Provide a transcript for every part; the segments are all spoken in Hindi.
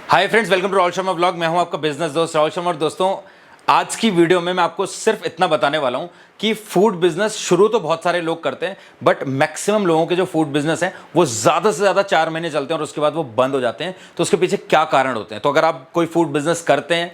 Hi friends, welcome to Rahul Sharma vlog. मैं हूं आपका बिजनेस दोस्त राहुल शर्मा। और दोस्तों, आज की वीडियो में मैं आपको सिर्फ इतना बताने वाला हूं कि फूड बिजनेस शुरू तो बहुत सारे लोग करते हैं, बट मैक्सिमम लोगों के जो फूड बिजनेस है वो ज़्यादा से ज़्यादा 4 महीने चलते हैं और उसके बाद वो बंद हो जाते हैं। तो उसके पीछे क्या कारण होते हैं? तो अगर आप कोई फूड बिजनेस करते हैं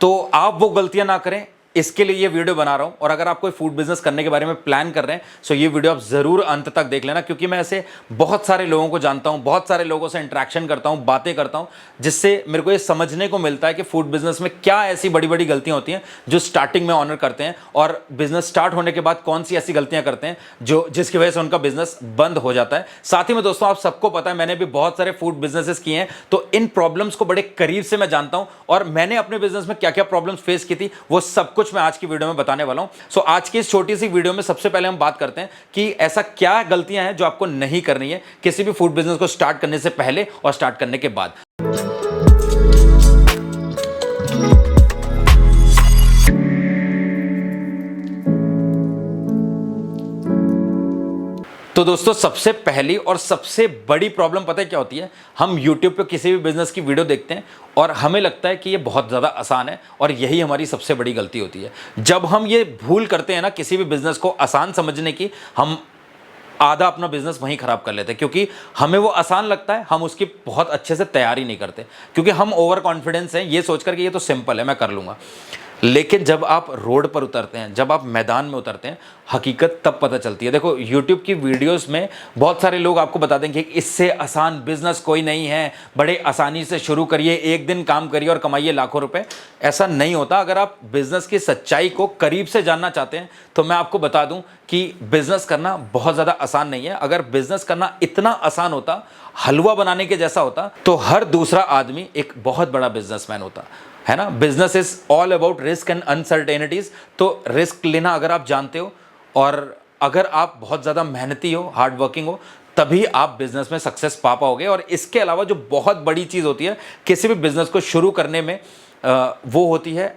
तो आप वो गलतियां ना करें, इसके लिए ये वीडियो बना रहा हूं। और अगर आप कोई फूड बिजनेस करने के बारे में प्लान कर रहे हैं तो ये वीडियो आप जरूर अंत तक देख लेना, क्योंकि मैं ऐसे बहुत सारे लोगों को जानता हूं, बहुत सारे लोगों से इंटरेक्शन करता हूं, बातें करता हूं, जिससे मेरे को ये समझने को मिलता है कि फूड बिजनेस में क्या ऐसी बड़ी बड़ी गलतियां होती हैं जो स्टार्टिंग में ऑनर करते हैं, और बिजनेस स्टार्ट होने के बाद कौन सी ऐसी गलतियां करते हैं जो जिसकी वजह से उनका बिजनेस बंद हो जाता है। साथ ही में दोस्तों, आप सबको पता है मैंने भी बहुत सारे फूड बिजनेसेस किए हैं, तो इन प्रॉब्लम्स को बड़े करीब से मैं जानता हूं, और मैंने अपने बिजनेस में क्या क्या प्रॉब्लम्स फेस की थी वो सब कुछ मैं आज की वीडियो में बताने वाला हूं। सो आज की इस छोटी सी वीडियो में सबसे पहले हम बात करते हैं कि ऐसा क्या गलतियां हैं जो आपको नहीं करनी है किसी भी फूड बिजनेस को स्टार्ट करने से पहले और स्टार्ट करने के बाद। तो दोस्तों, सबसे पहली और सबसे बड़ी प्रॉब्लम पता है क्या होती है? हम YouTube पे किसी भी बिजनेस की वीडियो देखते हैं और हमें लगता है कि ये बहुत ज़्यादा आसान है, और यही हमारी सबसे बड़ी गलती होती है। जब हम ये भूल करते हैं ना किसी भी बिजनेस को आसान समझने की, हम आधा अपना बिजनेस वहीं खराब कर लेते हैं, क्योंकि हमें वो आसान लगता है, हम उसकी बहुत अच्छे से तैयारी नहीं करते, क्योंकि हम ओवर कॉन्फिडेंस हैं ये सोचकर कि ये तो सिंपल है, मैं कर लूँगा। लेकिन जब आप रोड पर उतरते हैं, जब आप मैदान में उतरते हैं, हकीकत तब पता चलती है। देखो, YouTube की वीडियोस में बहुत सारे लोग आपको बता देंगे कि इससे आसान बिजनेस कोई नहीं है, बड़े आसानी से शुरू करिए, एक दिन काम करिए और कमाइए लाखों रुपए। ऐसा नहीं होता। अगर आप बिजनेस की सच्चाई को करीब से जानना चाहते हैं तो मैं आपको बता दूं कि बिजनेस करना बहुत ज़्यादा आसान नहीं है। अगर बिजनेस करना इतना आसान होता, हलवा बनाने के जैसा होता, तो हर दूसरा आदमी एक बहुत बड़ा बिजनेसमैन होता, है ना। Business is all about risk and uncertainties. तो रिस्क लेना अगर आप जानते हो और अगर आप बहुत ज़्यादा मेहनती हो, हार्ड वर्किंग हो, तभी आप बिजनेस में सक्सेस पा पाओगे। और इसके अलावा जो बहुत बड़ी चीज़ होती है किसी भी बिजनेस को शुरू करने में, वो होती है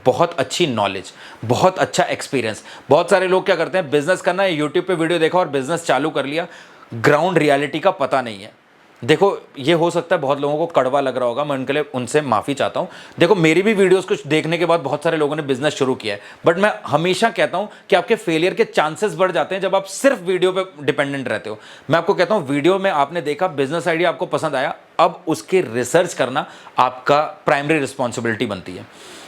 बहुत अच्छी नॉलेज, बहुत अच्छा एक्सपीरियंस। बहुत सारे लोग क्या करते हैं, बिजनेस करना है, यूट्यूब पे वीडियो देखा और बिजनेस चालू कर लिया, ग्राउंड रियलिटी का पता नहीं है। देखो, ये हो सकता है बहुत लोगों को कड़वा लग रहा होगा, मैं उनके लिए उनसे माफ़ी चाहता हूँ। देखो, मेरी भी वीडियोस कुछ देखने के बाद बहुत सारे लोगों ने बिजनेस शुरू किया है, बट मैं हमेशा कहता हूँ कि आपके फेलियर के चांसेस बढ़ जाते हैं जब आप सिर्फ वीडियो पे डिपेंडेंट रहते हो। मैं आपको कहता हूँ, वीडियो में आपने देखा, बिजनेस आइडिया आपको पसंद आया, अब उसकी रिसर्च करना आपका प्राइमरी रिस्पॉन्सिबिलिटी बनती है।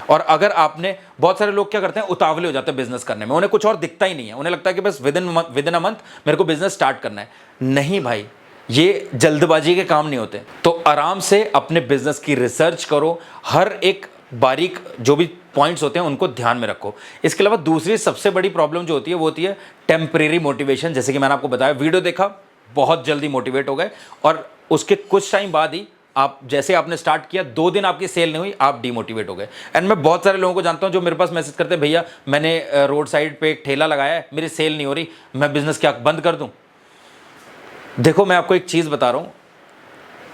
और अगर आपने, बहुत सारे लोग क्या करते हैं, उतावले हो जाते हैं बिजनेस करने में, उन्हें कुछ और दिखता ही नहीं है, उन्हें लगता है कि बस विद इन अ मंथ मेरे को बिजनेस स्टार्ट करना है। नहीं भाई, ये जल्दबाजी के काम नहीं होते। तो आराम से अपने बिजनेस की रिसर्च करो, हर एक बारीक जो भी पॉइंट्स होते हैं उनको ध्यान में रखो। इसके अलावा दूसरी सबसे बड़ी प्रॉब्लम जो होती है वो होती है टेम्परेरी मोटिवेशन। जैसे कि मैंने आपको बताया, वीडियो देखा, बहुत जल्दी मोटिवेट हो गए, और उसके कुछ टाइम बाद ही आप, जैसे आपने स्टार्ट किया, 2 दिन आपकी सेल नहीं हुई, आप डीमोटिवेट हो गए। एंड मैं बहुत सारे लोगों को जानता हूं जो मेरे पास मैसेज करते हैं, भैया मैंने रोड साइड पे एक ठेला लगाया है, मेरी सेल नहीं हो रही, मैं बिजनेस क्या बंद कर दूं? देखो, मैं आपको एक चीज़ बता रहा हूँ,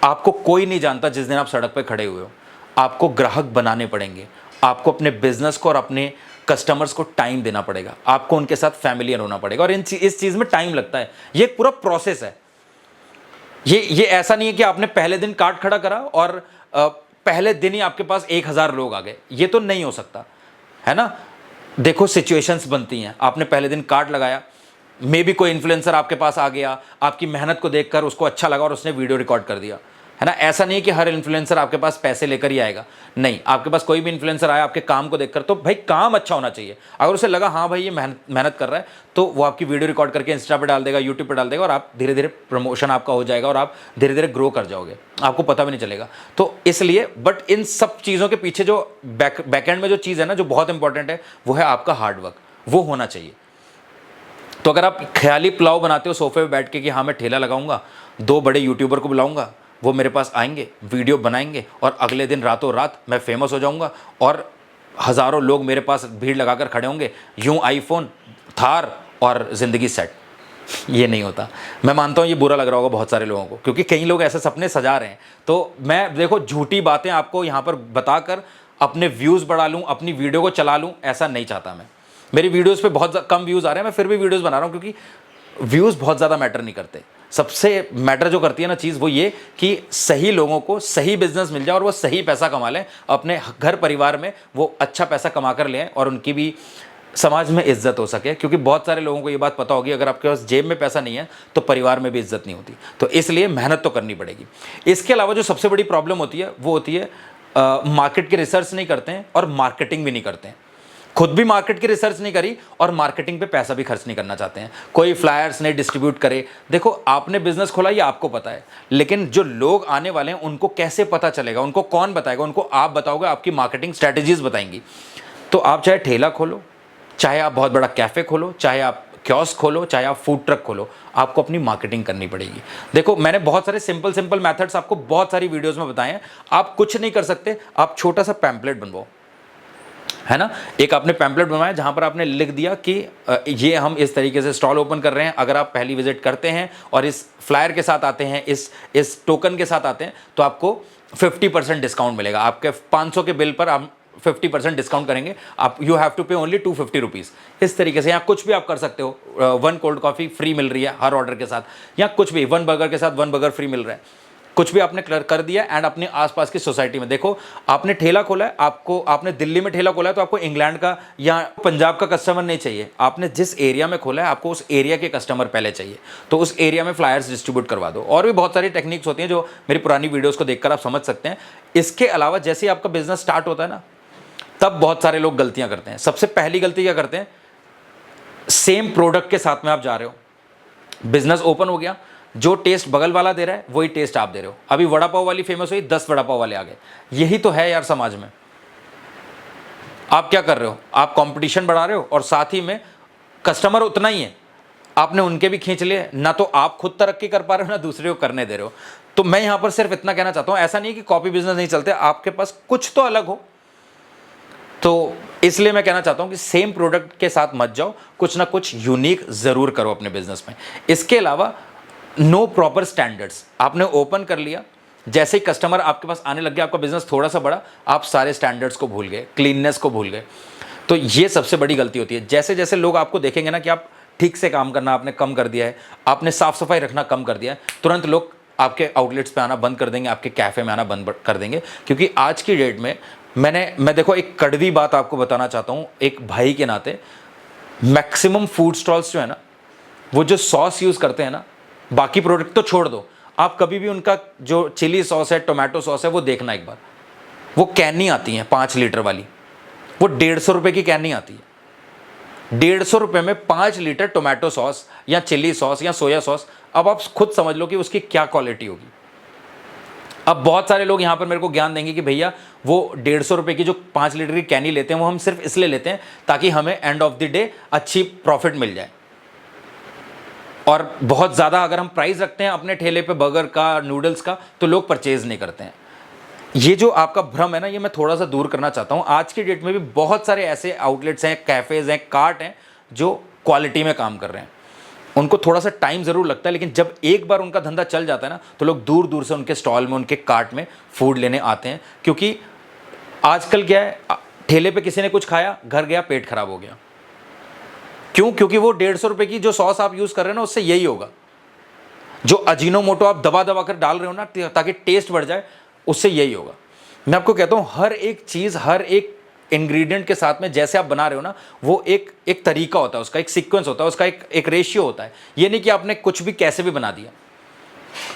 आपको कोई नहीं जानता जिस दिन आप सड़क पे खड़े हुए हो। आपको ग्राहक बनाने पड़ेंगे, आपको अपने बिजनेस को और अपने कस्टमर्स को टाइम देना पड़ेगा, आपको उनके साथ फैमिलियर होना पड़ेगा, और इस चीज़ में टाइम लगता है। ये एक पूरा प्रोसेस है। ये ऐसा नहीं है कि आपने पहले दिन कार्ट खड़ा करा और पहले दिन ही आपके पास 1000 लोग आ गए, ये तो नहीं हो सकता, है ना। देखो, सिचुएशंस बनती हैं। आपने पहले दिन कार्ट लगाया, मे भी कोई इन्फ्लुएंसर आपके पास आ गया, आपकी मेहनत को देखकर उसको अच्छा लगा और उसने वीडियो रिकॉर्ड कर दिया, है ना। ऐसा नहीं है कि हर इन्फ्लुएंसर आपके पास पैसे लेकर ही आएगा। नहीं, आपके पास कोई भी इन्फ्लुएंसर आया आपके काम को देखकर, तो भाई काम अच्छा होना चाहिए। अगर उसे लगा हाँ भाई ये मेहनत कर रहा है, तो वो आपकी वीडियो रिकॉर्ड करके इंस्टा पे डाल देगा, यूट्यूब पे डाल देगा, और आप धीरे धीरे प्रमोशन आपका हो जाएगा और आप धीरे धीरे ग्रो कर जाओगे, आपको पता भी नहीं चलेगा। तो इसलिए, बट इन सब चीज़ों के पीछे जो बैकएंड में जो चीज़ है ना, जो बहुत इंपॉर्टेंट है, वो है आपका हार्डवर्क। वो होना चाहिए। तो अगर आप ख्याली पुलाव बनाते हो सोफे पे बैठ के कि हाँ मैं ठेला लगाऊंगा, 2 बड़े यूट्यूबर को बुलाऊंगा, वो मेरे पास आएंगे, वीडियो बनाएंगे, और अगले दिन रातों रात मैं फेमस हो जाऊंगा और हज़ारों लोग मेरे पास भीड़ लगाकर खड़े होंगे, यूं आईफोन, थार और ज़िंदगी सेट, ये नहीं होता। मैं मानता हूँ ये बुरा लग रहा होगा बहुत सारे लोगों को, क्योंकि कई लोग ऐसे सपने सजा रहे हैं। तो मैं, देखो, झूठी बातें आपको यहाँ पर बताकर अपने व्यूज़ बढ़ा लूँ, अपनी वीडियो को चला लूँ, ऐसा नहीं चाहता मैं। मेरी वीडियोस पे बहुत कम व्यूज़ आ रहे हैं, मैं फिर भी वीडियोस बना रहा हूँ, क्योंकि व्यूज़ बहुत ज़्यादा मैटर नहीं करते। सबसे मैटर जो करती है ना चीज़, वो ये कि सही लोगों को सही बिजनेस मिल जाए और वो सही पैसा कमा लें, अपने घर परिवार में वो अच्छा पैसा कमा कर लें और उनकी भी समाज में इज्जत हो सके। क्योंकि बहुत सारे लोगों को ये बात पता होगी, अगर आपके पास जेब में पैसा नहीं है तो परिवार में भी इज्जत नहीं होती। तो इसलिए मेहनत तो करनी पड़ेगी। इसके अलावा जो सबसे बड़ी प्रॉब्लम होती है वो होती है मार्केट की रिसर्च नहीं करते हैं और मार्केटिंग भी नहीं करते हैं। खुद भी मार्केट की रिसर्च नहीं करी और मार्केटिंग पे पैसा भी खर्च नहीं करना चाहते हैं। कोई फ्लायर्स नहीं डिस्ट्रीब्यूट करे। देखो, आपने बिजनेस खोला ये आपको पता है, लेकिन जो लोग आने वाले हैं उनको कैसे पता चलेगा, उनको कौन बताएगा? उनको आप बताओगे, आपकी मार्केटिंग स्ट्रैटेजीज बताएंगी। तो आप चाहे ठेला खोलो, चाहे आप बहुत बड़ा कैफे खोलो, चाहे आप कियोस्क खोलो, चाहे आप फूड ट्रक खोलो, आपको अपनी मार्केटिंग करनी पड़ेगी। देखो, मैंने बहुत सारे सिंपल मेथड्स आपको बहुत सारी वीडियोस में बताए हैं। आप कुछ नहीं कर सकते, आप छोटा सा पैम्पलेट बनवाओ, है ना। एक आपने पैम्पलेट बनवाया जहां पर आपने लिख दिया कि ये हम इस तरीके से स्टॉल ओपन कर रहे हैं, अगर आप पहली विजिट करते हैं और इस फ्लायर के साथ आते हैं, इस टोकन के साथ आते हैं, तो आपको 50% डिस्काउंट मिलेगा। आपके 500 के बिल पर आप 50% डिस्काउंट करेंगे। आप यू हैव टू पे ओनली 250 रुपीज़। इस तरीके से, या कुछ भी आप कर सकते हो। 1 कोल्ड कॉफ़ी फ्री मिल रही है हर ऑर्डर के साथ, या कुछ भी 1 बर्गर के साथ 1 बर्गर फ्री मिल रहा है। कुछ भी आपने कर दिया एंड अपने आसपास की सोसाइटी में। देखो, आपने ठेला खोला है, आपने दिल्ली में ठेला खोला है, तो आपको इंग्लैंड का या पंजाब का कस्टमर नहीं चाहिए। आपने जिस एरिया में खोला है, आपको उस एरिया के कस्टमर पहले चाहिए। तो उस एरिया में फ्लायर्स डिस्ट्रीब्यूट करवा दो। और भी बहुत सारी टेक्निक्स होती हैं जो मेरी पुरानी वीडियोज़ को देखकर आप समझ सकते हैं। इसके अलावा जैसे ही आपका बिजनेस स्टार्ट होता है ना, तब बहुत सारे लोग गलतियां करते हैं। सबसे पहली गलती क्या करते हैं? सेम प्रोडक्ट के साथ में आप जा रहे हो, बिजनेस ओपन हो गया, जो टेस्ट बगल वाला दे रहा है वही टेस्ट आप दे रहे हो। अभी वड़ा पाव वाली फेमस हुई, 10 वड़ा पाव वाले आ गए। यही तो है यार समाज में। आप क्या कर रहे हो? आप कंपटीशन बढ़ा रहे हो और साथ ही में कस्टमर उतना ही है, आपने उनके भी खींच लिए। ना तो आप खुद तरक्की कर पा रहे हो, ना दूसरे को करने दे रहे हो। तो मैं यहां पर सिर्फ इतना कहना चाहता हूं, ऐसा नहीं है कि कॉपी बिजनेस नहीं चलते, आपके पास कुछ तो अलग हो। तो इसलिए मैं कहना चाहता हूं कि सेम प्रोडक्ट के साथ मत जाओ, कुछ ना कुछ यूनिक जरूर करो अपने बिजनेस में। इसके अलावा नो प्रॉपर स्टैंडर्ड्स। आपने ओपन कर लिया, जैसे ही कस्टमर आपके पास आने लग गया, आपका बिजनेस थोड़ा सा बढ़ा, आप सारे स्टैंडर्ड्स को भूल गए, क्लीननेस को भूल गए। तो ये सबसे बड़ी गलती होती है। जैसे जैसे लोग आपको देखेंगे ना कि आप ठीक से काम करना आपने कम कर दिया है, आपने साफ सफाई रखना कम कर दिया है, तुरंत लोग आपके आउटलेट्स पे आना बंद कर देंगे, आपके कैफे में आना बंद कर देंगे। क्योंकि आज की डेट में मैं देखो एक कड़वी बात आपको बताना चाहता हूँ एक भाई के नाते। मैक्सिमम फूड स्टॉल्स जो है ना, वो जो सॉस यूज करते हैं ना, बाकी प्रोडक्ट तो छोड़ दो, आप कभी भी उनका जो चिली सॉस है, टोमेटो सॉस है, वो देखना एक बार। वो कैन नहीं आती है 5 लीटर वाली, वो 150 रुपए की कैन नहीं आती है। 150 रुपए में 5 लीटर टोमेटो सॉस या चिली सॉस या सोया सॉस। अब आप खुद समझ लो कि उसकी क्या क्वालिटी होगी। अब बहुत सारे लोग यहां पर मेरे को ज्ञान देंगे कि भैया वो 150 रुपए की जो 5 लीटर की कैन ही लेते हैं, वो हम सिर्फ इसलिए लेते हैं ताकि हमें एंड ऑफ द डे अच्छी प्रॉफिट मिल जाए। और बहुत ज़्यादा अगर हम प्राइस रखते हैं अपने ठेले पे बर्गर का, नूडल्स का, तो लोग परचेज नहीं करते हैं। ये जो आपका भ्रम है ना, ये मैं थोड़ा सा दूर करना चाहता हूँ। आज की डेट में भी बहुत सारे ऐसे आउटलेट्स हैं, कैफ़ेज़ हैं, कार्ट हैं जो क्वालिटी में काम कर रहे हैं। उनको थोड़ा सा टाइम ज़रूर लगता है, लेकिन जब एक बार उनका धंधा चल जाता है ना, तो लोग दूर दूर से उनके स्टॉल में, उनके कार्ट में फूड लेने आते हैं। क्योंकि आजकल क्या है, ठेले पे किसी ने कुछ खाया, घर गया, पेट खराब हो गया। क्यों? क्योंकि वो 150 रुपए की जो सॉस आप यूज़ कर रहे हो ना, उससे यही होगा। जो अजीनोमोटो आप दबा दबा कर डाल रहे हो ना ताकि टेस्ट बढ़ जाए, उससे यही होगा। मैं आपको कहता हूँ, हर एक चीज़, हर एक इंग्रेडिएंट के साथ में जैसे आप बना रहे हो ना, वो एक तरीका होता है, उसका एक सीक्वेंस होता है, उसका एक रेशियो होता है। ये नहीं कि आपने कुछ भी कैसे भी बना दिया।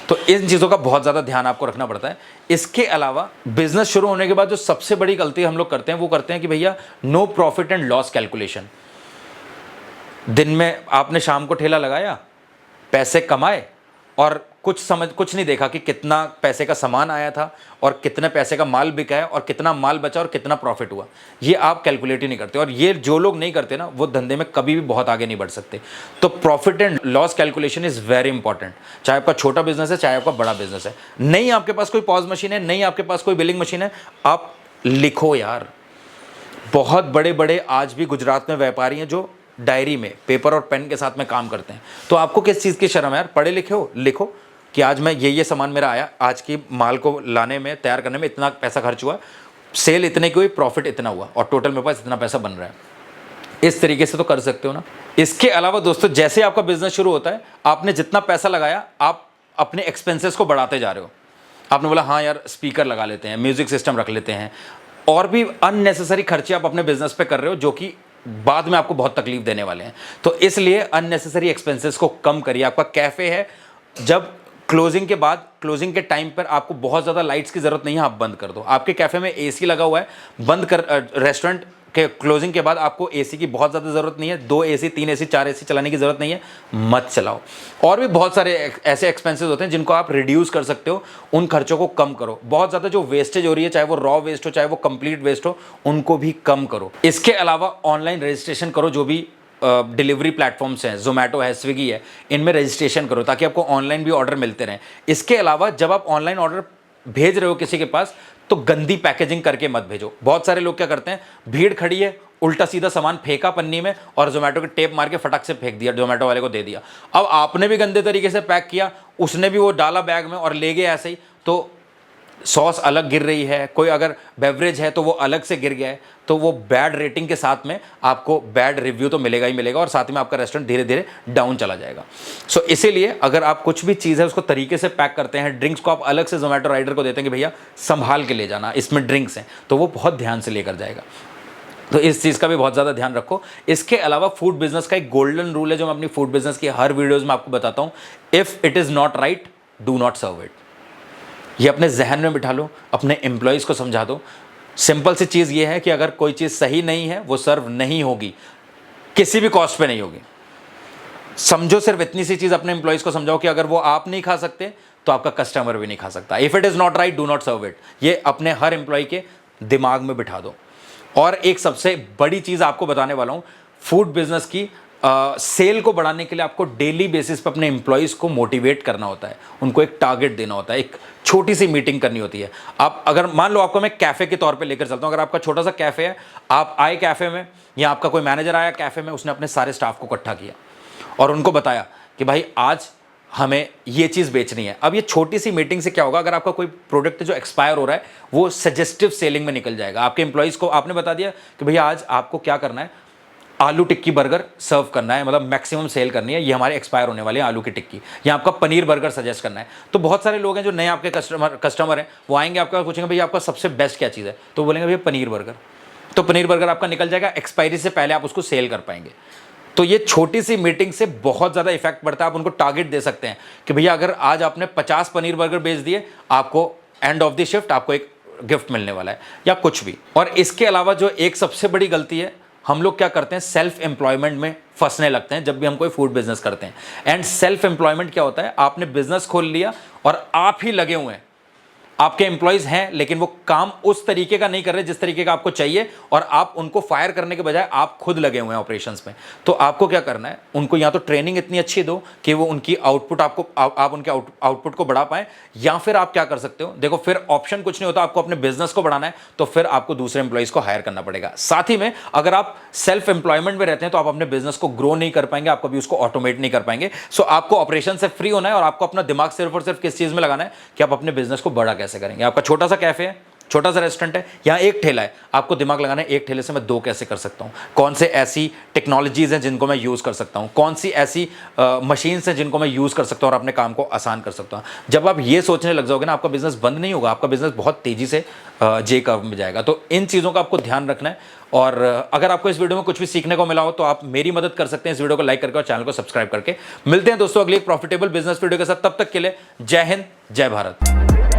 तो इन चीज़ों का बहुत ज़्यादा ध्यान आपको रखना पड़ता है। इसके अलावा बिजनेस शुरू होने के बाद जो सबसे बड़ी गलती हम लोग करते हैं, वो करते हैं कि भैया no profit and loss calculation. दिन में आपने शाम को ठेला लगाया, पैसे कमाए और कुछ नहीं देखा कि कितना पैसे का सामान आया था और कितने पैसे का माल बिका है और कितना माल बचा और कितना प्रॉफिट हुआ। ये आप कैलकुलेट ही नहीं करते, और ये जो लोग नहीं करते ना, वो धंधे में कभी भी बहुत आगे नहीं बढ़ सकते। तो profit and loss calculation is very important. चाहे आपका छोटा बिजनेस है, चाहे आपका बड़ा बिजनेस है। नहीं आपके पास कोई पॉज मशीन है, नहीं आपके पास कोई बिलिंग मशीन है, आप लिखो यार। बहुत बड़े बड़े आज भी गुजरात में व्यापारी हैं जो डायरी में पेपर और पेन के साथ में काम करते हैं। तो आपको किस चीज़ की शर्म है यार? पढ़े लिखे हो, लिखो कि आज मैं ये सामान मेरा आया, आज की माल को लाने में, तैयार करने में इतना पैसा खर्च हुआ, सेल इतने की हुई, प्रॉफिट इतना हुआ और टोटल मेरे पास इतना पैसा बन रहा है। इस तरीके से तो कर सकते हो ना। इसके अलावा दोस्तों, जैसे आपका बिजनेस शुरू होता है, आपने जितना पैसा लगाया, आप अपने एक्सपेंसेस को बढ़ाते जा रहे हो। आपने बोला हाँ यार स्पीकर लगा लेते हैं, म्यूजिक सिस्टम रख लेते हैं, और भी अननेसेसरी खर्चे आप अपने बिजनेस पे कर रहे हो जो कि बाद में आपको बहुत तकलीफ देने वाले हैं। तो इसलिए अननेसेसरी एक्सपेंसेस को कम करिए। आपका कैफे है, जब क्लोजिंग के बाद, क्लोजिंग के टाइम पर आपको बहुत ज़्यादा लाइट्स की ज़रूरत नहीं है, आप बंद कर दो। आपके कैफ़े में एसी लगा हुआ है, बंद कर, रेस्टोरेंट के क्लोजिंग के बाद आपको एसी की बहुत ज़्यादा ज़रूरत नहीं है, 2 एसी 3 एसी 4 एसी चलाने की ज़रूरत नहीं है, मत चलाओ। और भी बहुत सारे ऐसे एक्सपेंसेस होते हैं जिनको आप रिड्यूस कर सकते हो, उन खर्चों को कम करो। बहुत ज़्यादा जो वेस्टेज हो रही है, चाहे वो रॉ वेस्ट हो चाहे वो कंप्लीट वेस्ट हो, उनको भी कम करो। इसके अलावा ऑनलाइन रजिस्ट्रेशन करो, जो भी डिलीवरी प्लेटफॉर्म्स हैं, जोमेटो है, स्विगी है, इनमें रजिस्ट्रेशन करो ताकि आपको ऑनलाइन भी ऑर्डर मिलते रहें। इसके अलावा जब आप ऑनलाइन ऑर्डर भेज रहे हो किसी के पास, तो गंदी पैकेजिंग करके मत भेजो। बहुत सारे लोग क्या करते हैं, भीड़ खड़ी है, उल्टा सीधा सामान फेंका पन्नी में और जोमेटो के टेप मार के फटक से फेंक दिया, जोमेटो वाले को दे दिया। अब आपने भी गंदे तरीके से पैक किया, उसने भी वो डाला बैग में और ले गया ऐसे ही, तो सॉस अलग गिर रही है, कोई अगर बेवरेज है तो वो अलग से गिर गया है, तो वो बैड रेटिंग के साथ में आपको बैड रिव्यू तो मिलेगा ही मिलेगा, और साथ में आपका रेस्टोरेंट धीरे धीरे डाउन चला जाएगा। सो इसीलिए अगर आप कुछ भी चीज़ है उसको तरीके से पैक करते हैं, ड्रिंक्स को आप अलग से जोमेटो राइडर को देते हैं कि भैया संभाल के ले जाना, इसमें ड्रिंक्स हैं, तो वो बहुत ध्यान से लेकर जाएगा। तो इस चीज़ का भी बहुत ज़्यादा ध्यान रखो। इसके अलावा फूड बिजनेस का एक गोल्डन रूल है जो मैं अपनी फूड बिजनेस की हर वीडियोज़ में आपको बताता हूँ, if it is not right do not serve it. ये अपने जहन में बिठा लो, अपने एम्प्लॉयज़ को समझा दो। सिंपल सी चीज़ ये है कि अगर कोई चीज़ सही नहीं है वो सर्व नहीं होगी, किसी भी कॉस्ट पे नहीं होगी। समझो, सिर्फ इतनी सी चीज़ अपने एम्प्लॉयज़ को समझाओ कि अगर वो आप नहीं खा सकते तो आपका कस्टमर भी नहीं खा सकता। If it is not right do not serve it. ये अपने हर एम्प्लॉय के दिमाग में बिठा दो। और एक सबसे बड़ी चीज़ आपको बताने वाला हूँ, फूड बिजनेस की सेल को बढ़ाने के लिए आपको डेली बेसिस पे अपने एम्प्लॉयज़ को मोटिवेट करना होता है, उनको एक टारगेट देना होता है, एक छोटी सी मीटिंग करनी होती है। आप अगर मान लो, आपको मैं कैफ़े के तौर पे लेकर चलता हूँ, अगर आपका छोटा सा कैफ़े है, आप आए कैफ़े में, या आपका कोई मैनेजर आया कैफ़े में, उसने अपने सारे स्टाफ को इकट्ठा किया और उनको बताया कि भाई आज हमें ये चीज़ बेचनी है। अब ये छोटी सी मीटिंग से क्या होगा, अगर आपका कोई प्रोडक्ट जो एक्सपायर हो रहा है वो सजेस्टिव सेलिंग में निकल जाएगा। आपके एम्प्लॉयज़ को आपने बता दिया कि भैया आज आपको क्या करना है, आलू टिक्की बर्गर सर्व करना है, मतलब मैक्सिमम सेल करनी है, ये हमारे एक्सपायर होने वाले हैं आलू की टिक्की, या आपका पनीर बर्गर सजेस्ट करना है। तो बहुत सारे लोग हैं जो नए आपके कस्टमर हैं, वो आएंगे आपके पास, पूछेंगे भैया आपका सबसे बेस्ट क्या चीज़ है, तो बोलेंगे भैया पनीर बर्गर। तो पनीर बर्गर आपका निकल जाएगा, एक्सपायरी से पहले आप उसको सेल कर पाएंगे। तो ये छोटी सी मीटिंग से बहुत ज़्यादा इफेक्ट पड़ता है। आप उनको टारगेट दे सकते हैं कि भैया अगर आज आपने 50 पनीर बर्गर बेच दिए, आपको एंड ऑफ द शिफ्ट आपको एक गिफ्ट मिलने वाला है, या कुछ भी। और इसके अलावा जो एक सबसे बड़ी गलती है, हम लोग क्या करते हैं, सेल्फ एम्प्लॉयमेंट में फंसने लगते हैं जब भी हम कोई फूड बिजनेस करते हैं। एंड सेल्फ एम्प्लॉयमेंट क्या होता है, आपने बिजनेस खोल लिया और आप ही लगे हुए हैं, आपके एम्प्लॉयज हैं लेकिन वो काम उस तरीके का नहीं कर रहे जिस तरीके का आपको चाहिए, और आप उनको फायर करने के बजाय आप खुद लगे हुए हैं ऑपरेशंस में। तो आपको क्या करना है, उनको या तो ट्रेनिंग इतनी अच्छी दो कि वो उनकी आउटपुट आप उनके आउटपुट को बढ़ा पाएं, या फिर आप क्या कर सकते हो, देखो फिर ऑप्शन कुछ नहीं होता, आपको अपने बिजनेस को बढ़ाना है तो फिर आपको दूसरे एम्प्लॉयज को हायर करना पड़ेगा। साथ ही में अगर आप सेल्फ एम्प्लॉयमेंट में रहते हैं तो आप अपने बिजनेस को ग्रो नहीं कर पाएंगे, आप कभी उसको ऑटोमेट नहीं कर पाएंगे। सो आपको ऑपरेशन से फ्री होना है और आपको अपना दिमाग सिर्फ और सिर्फ किस चीज़ में लगाना है कि आप अपने बिजनेस को बड़ा कैसे करेंगे। आपका छोटा सा कैफे है, छोटा सा रेस्टोरेंट है, यहाँ एक ठेला है, आपको दिमाग लगाना है एक ठेले से मैं 2 कैसे कर सकता हूँ, कौन से ऐसी टेक्नोलॉजीज हैं जिनको मैं यूज़ कर सकता हूँ, कौन सी ऐसी मशीन्स हैं जिनको मैं यूज़ कर सकता हूँ और अपने काम को आसान कर सकता हूँ। जब आप ये सोचने लग जाओगे ना, आपका बिजनेस बंद नहीं होगा, आपका बिजनेस बहुत तेज़ी से जे कर्व में जाएगा। तो इन चीज़ों का आपको ध्यान रखना है। और अगर आपको इस वीडियो में कुछ भी सीखने को मिला हो तो आप मेरी मदद कर सकते हैं इस वीडियो को लाइक करके और चैनल को सब्सक्राइब करके। मिलते हैं दोस्तों अगली एक प्रॉफिटेबल बिजनेस वीडियो के साथ, तब तक के लिए जय हिंद, जय भारत।